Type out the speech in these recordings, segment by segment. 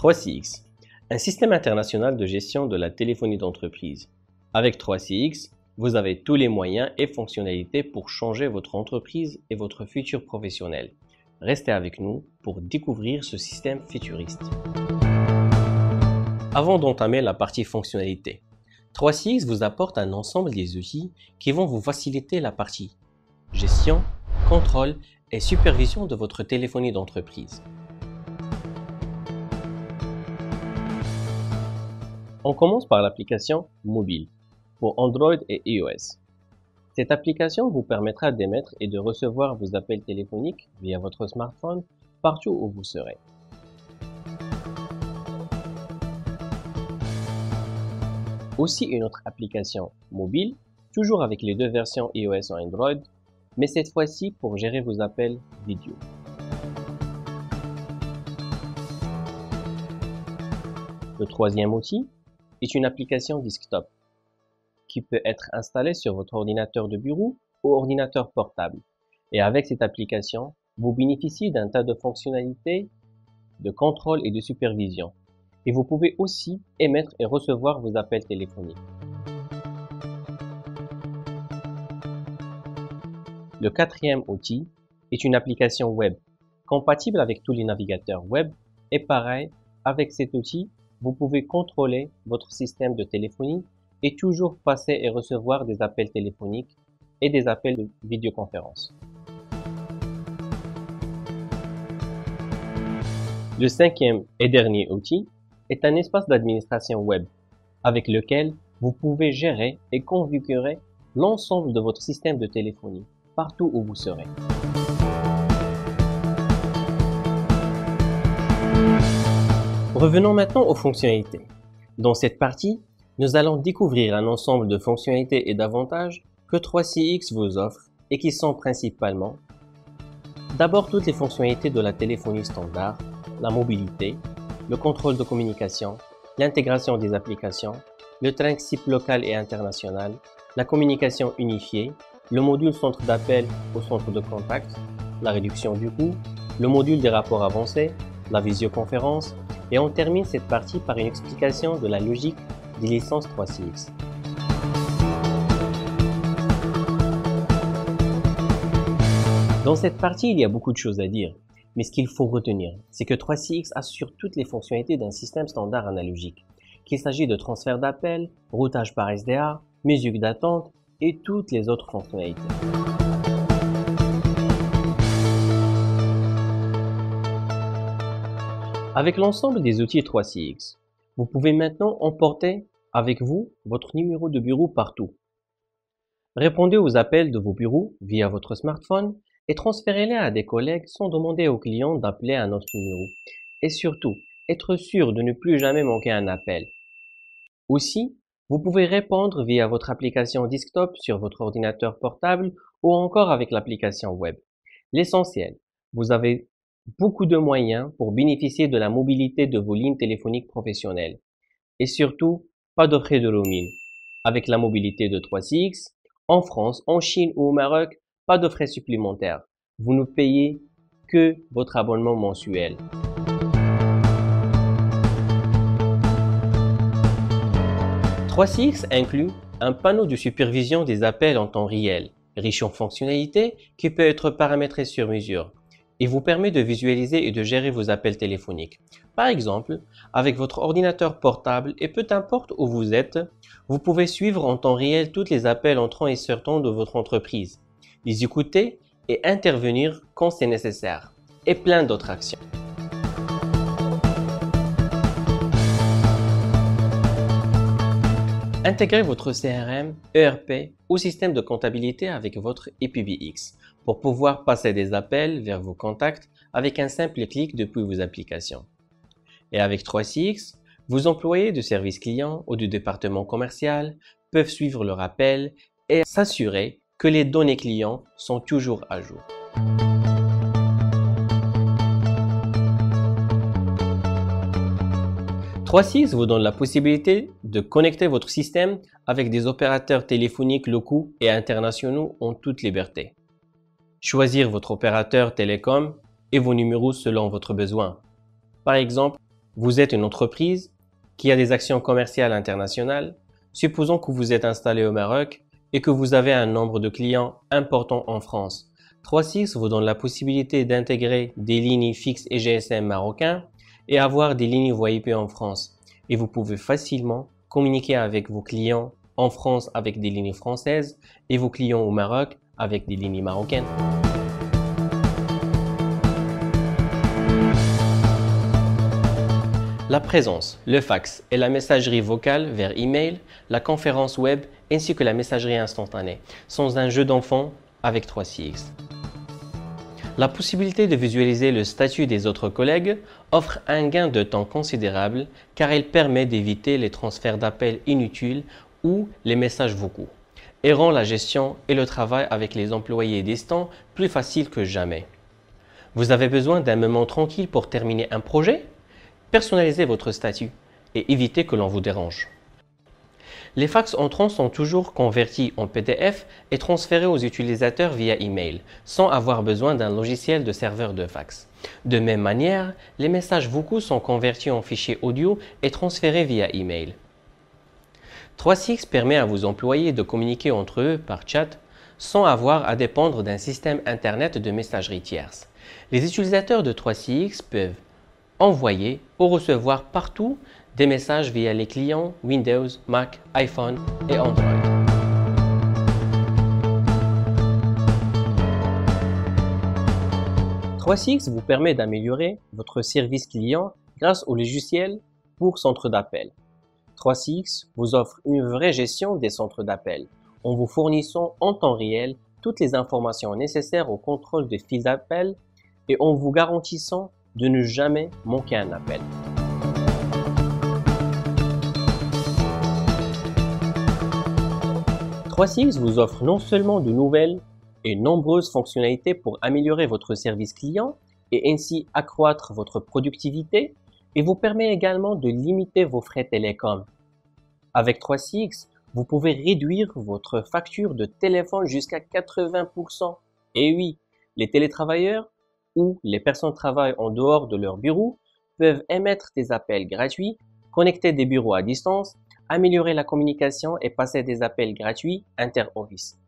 3CX, un système international de gestion de la téléphonie d'entreprise. Avec 3CX, vous avez tous les moyens et fonctionnalités pour changer votre entreprise et votre futur professionnel. Restez avec nous pour découvrir ce système futuriste. Avant d'entamer la partie fonctionnalité, 3CX vous apporte un ensemble des outils qui vont vous faciliter la partie gestion, contrôle et supervision de votre téléphonie d'entreprise. On commence par l'application mobile pour Android et iOS. Cette application vous permettra d'émettre et de recevoir vos appels téléphoniques via votre smartphone partout où vous serez. Aussi une autre application mobile, toujours avec les deux versions iOS et Android, mais cette fois-ci pour gérer vos appels vidéo. Le troisième outil est une application desktop qui peut être installée sur votre ordinateur de bureau ou ordinateur portable. Et avec cette application, vous bénéficiez d'un tas de fonctionnalités de contrôle et de supervision. Et vous pouvez aussi émettre et recevoir vos appels téléphoniques. Le quatrième outil est une application web compatible avec tous les navigateurs web. Et pareil, avec cet outil, vous pouvez contrôler votre système de téléphonie et toujours passer et recevoir des appels téléphoniques et des appels de vidéoconférence. Le cinquième et dernier outil est un espace d'administration web avec lequel vous pouvez gérer et configurer l'ensemble de votre système de téléphonie partout où vous serez. Revenons maintenant aux fonctionnalités. Dans cette partie, nous allons découvrir un ensemble de fonctionnalités et d'avantages que 3CX vous offre et qui sont principalement d'abord toutes les fonctionnalités de la téléphonie standard, la mobilité, le contrôle de communication, l'intégration des applications, le train SIP local et international, la communication unifiée, le module centre d'appel au centre de contact, la réduction du coût, le module des rapports avancés, la visioconférence, et on termine cette partie par une explication de la logique des licences 3CX. Dans cette partie, il y a beaucoup de choses à dire, mais ce qu'il faut retenir, c'est que 3CX assure toutes les fonctionnalités d'un système standard analogique, qu'il s'agit de transfert d'appels, routage par SDA, musique d'attente et toutes les autres fonctionnalités. Avec l'ensemble des outils 3CX, vous pouvez maintenant emporter avec vous votre numéro de bureau partout. Répondez aux appels de vos bureaux via votre smartphone et transférez-les à des collègues sans demander aux clients d'appeler un autre numéro. Et surtout, être sûr de ne plus jamais manquer un appel. Aussi, vous pouvez répondre via votre application desktop sur votre ordinateur portable ou encore avec l'application web. L'essentiel, vous avez beaucoup de moyens pour bénéficier de la mobilité de vos lignes téléphoniques professionnelles. Et surtout, pas de frais de roaming. Avec la mobilité de 3CX, en France, en Chine ou au Maroc, pas de frais supplémentaires. Vous ne payez que votre abonnement mensuel. « 3CX inclut un panneau de supervision des appels en temps réel, riche en fonctionnalités qui peut être paramétré sur mesure. Il vous permet de visualiser et de gérer vos appels téléphoniques. Par exemple, avec votre ordinateur portable et peu importe où vous êtes, vous pouvez suivre en temps réel tous les appels entrants et sortants de votre entreprise, les écouter et intervenir quand c'est nécessaire, et plein d'autres actions. Intégrez votre CRM, ERP ou système de comptabilité avec votre EPBX pour pouvoir passer des appels vers vos contacts avec un simple clic depuis vos applications. Et avec 3CX, vos employés de service client ou du département commercial peuvent suivre leur appel et s'assurer que les données clients sont toujours à jour. « 3CX vous donne la possibilité de connecter votre système avec des opérateurs téléphoniques locaux et internationaux en toute liberté. Choisir votre opérateur télécom et vos numéros selon votre besoin. Par exemple, Vous êtes une entreprise qui a des actions commerciales internationales. Supposons que vous êtes installé au Maroc et que vous avez un nombre de clients important en France. 3CX vous donne la possibilité d'intégrer des lignes fixes et GSM marocains et avoir des lignes voix IP en France. Et vous pouvez facilement communiquer avec vos clients en France avec des lignes françaises et vos clients au Maroc avec des lignes marocaines. La présence, le fax et la messagerie vocale vers email, la conférence web ainsi que la messagerie instantanée sont un jeu d'enfant avec 3CX. La possibilité de visualiser le statut des autres collègues offre un gain de temps considérable car elle permet d'éviter les transferts d'appels inutiles ou les messages vocaux et rend la gestion et le travail avec les employés distants plus facile que jamais. Vous avez besoin d'un moment tranquille pour terminer un projet? Personnalisez votre statut et évitez que l'on vous dérange. Les fax entrants sont toujours convertis en PDF et transférés aux utilisateurs via email, sans avoir besoin d'un logiciel de serveur de fax. De même manière, les messages vocaux sont convertis en fichiers audio et transférés via email. 3CX permet à vos employés de communiquer entre eux par chat sans avoir à dépendre d'un système Internet de messagerie tierce. Les utilisateurs de 3CX peuvent envoyer ou recevoir partout des messages via les clients Windows, Mac, iPhone et Android. .3CX vous permet d'améliorer votre service client grâce au logiciel pour centre d'appel. 3CX vous offre une vraie gestion des centres d'appel en vous fournissant en temps réel toutes les informations nécessaires au contrôle des fils d'appel et en vous garantissant de ne jamais manquer un appel. .3CX vous offre non seulement de nouvelles et nombreuses fonctionnalités pour améliorer votre service client et ainsi accroître votre productivité, et vous permet également de limiter vos frais télécom. Avec 3CX, vous pouvez réduire votre facture de téléphone jusqu'à 80%. Et oui, les télétravailleurs ou les personnes travaillent en dehors de leur bureau peuvent émettre des appels gratuits, connecter des bureaux à distance, améliorer la communication et passer des appels gratuits inter-office.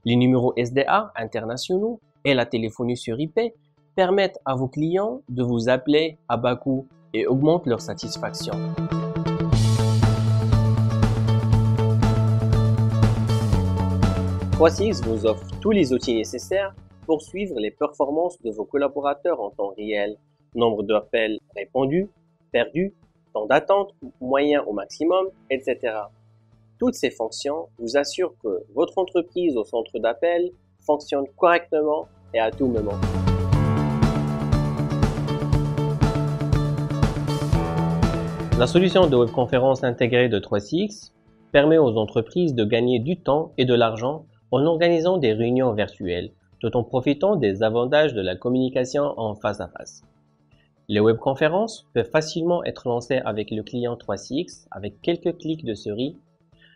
Les numéros SDA internationaux et la téléphonie sur IP permettent à vos clients de vous appeler à bas coût et augmentent leur satisfaction. .3CX vous offre tous les outils nécessaires pour suivre les performances de vos collaborateurs en temps réel, nombre d'appels répondus, perdus, temps d'attente moyen au maximum, etc. Toutes ces fonctions vous assurent que votre entreprise au centre d'appel fonctionne correctement et à tout moment. La solution de webconférence intégrée de 3CX permet aux entreprises de gagner du temps et de l'argent en organisant des réunions virtuelles, tout en profitant des avantages de la communication en face à face. Les webconférences peuvent facilement être lancées avec le client 3CX avec quelques clics de souris.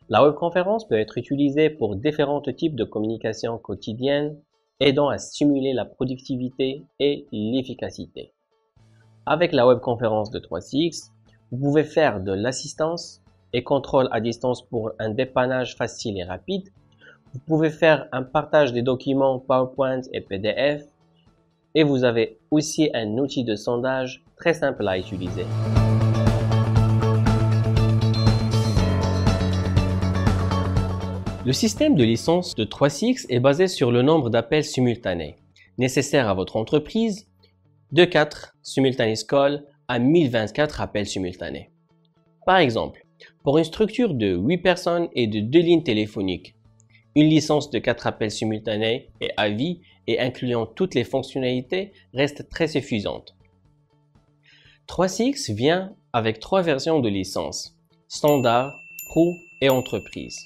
La webconférence peut être utilisée pour différents types de communication quotidienne, aidant à stimuler la productivité et l'efficacité. Avec la webconférence de 3CX, vous pouvez faire de l'assistance et contrôle à distance pour un dépannage facile et rapide. Vous pouvez faire un partage des documents PowerPoint et PDF. Et vous avez aussi un outil de sondage très simple à utiliser. Le système de licence de 3CX est basé sur le nombre d'appels simultanés nécessaires à votre entreprise, de 4 simultaneous calls à 1024 appels simultanés. Par exemple, pour une structure de 8 personnes et de 2 lignes téléphoniques, une licence de 4 appels simultanés et à vie et incluant toutes les fonctionnalités reste très suffisante. 3CX vient avec 3 versions de licence, standard, pro et entreprise.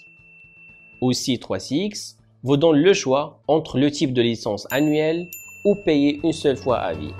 Aussi 3CX vous donne le choix entre le type de licence annuelle ou payer une seule fois à vie.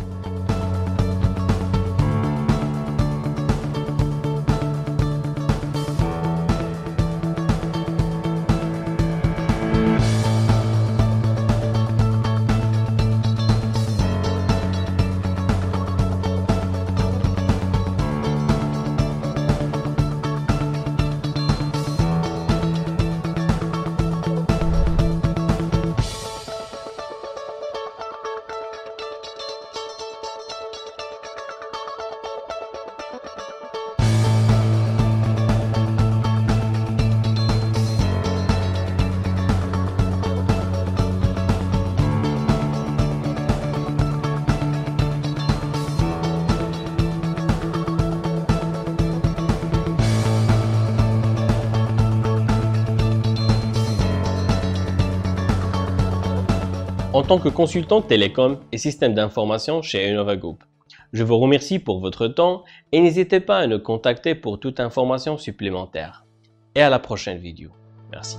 en tant que consultant télécom et système d'information chez Innova Group. Je vous remercie pour votre temps et n'hésitez pas à nous contacter pour toute information supplémentaire. Et à la prochaine vidéo. Merci.